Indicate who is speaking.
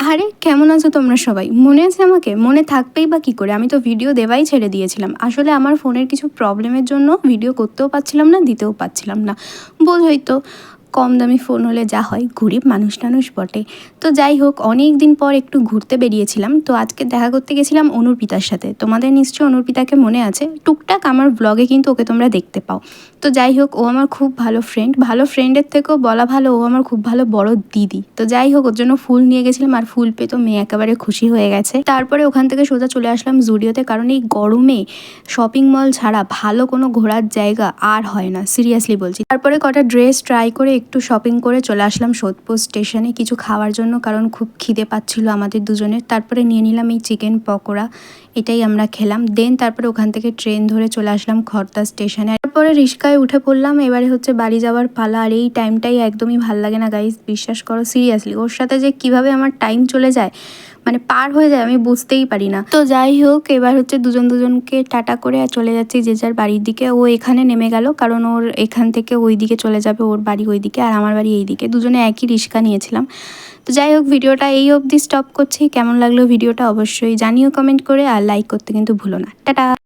Speaker 1: আরে কেমন আছো তোমরা সবাই? মনে আছে আমাকে? মনে থাকবেই বা কী করে? আমি তো ভিডিও দেওয়াই ছেড়ে দিয়েছিলাম। আসলে আমার ফোনের কিছু প্রবলেমের জন্য ভিডিও করতেও পারছিলাম না, দিতেও পারছিলাম না। বোঝোই তো, কম দামি ফোন হলে যা হয়, গরিব মানুষ টানুষ বটে। তো যাই হোক, অনেক দিন পর একটু ঘুরতে বেরিয়েছিলাম। তো আজকে দেখা করতে গেছিলাম অর্পিতার সাথে। তোমাদের নিশ্চয়ই অর্পিতাকে মনে আছে। টুকটাক আমার ব্লগে কিন্তু ওকে তোমরা দেখতে পাও। তো যাই হোক, ও আমার খুব ভালো ফ্রেন্ড। ভালো ফ্রেন্ডের থেকেও বলা ভালো, ও আমার খুব ভালো বড় দিদি। তো যাই হোক, ওর জন্য ফুল নিয়ে গেছিলাম, আর ফুল পেয়ে তো মেয়ে একেবারে খুশি হয়ে গেছে। তারপরে ওখান থেকে সোজা চলে আসলাম জুডিওতে, কারণ এই গরমে শপিং মল ছাড়া ভালো কোনো ঘোরার জায়গা আর হয় না, সিরিয়াসলি বলছি। তারপরে কটা ড্রেস ট্রাই করে একটু শপিং করে চলে আসলাম সোদপুর স্টেশনে কিছু খাওয়ার জন্য, কারণ খুব খিদে পাচ্ছিল আমাদের দুজনের। তারপরে নিয়ে নিলাম এই চিকেন পকোড়া, এটাই আমরা খেলাম। দেন তারপরে ওখান থেকে ট্রেন ধরে চলে আসলাম খড়দা স্টেশনে। তারপরে রিস্কায় উঠে পড়লাম। এবারে হচ্ছে বাড়ি যাওয়ার পালা। আর এই টাইমটাই একদমই ভাল লাগে না গাইস, বিশ্বাস করো, সিরিয়াসলি। ওর সাথে যে কিভাবে আমার টাইম চলে যায়, মানে পার হয়ে যায়, আমি বুঝতেই পারি না। তো যাই হোক, এবার হচ্ছে দুজনকে টাটা করে চলে যাচ্ছি যে যার বাড়ির দিকে। ও এখানে নেমে গেল, কারণ ওর এখান থেকে ওই দিকে চলে যাবে, ওর বাড়ি ওই দিকে আর আমার বাড়ি এই দিকে। দুজনে একই রিস্কা নিয়েছিলাম। তো যাই হোক, ভিডিওটা এই অবধি স্টপ করছি। কেমন লাগলো ভিডিওটা অবশ্যই জানিও কমেন্ট করে, আর লাইক করতে কিন্তু ভুলো না। টাটা।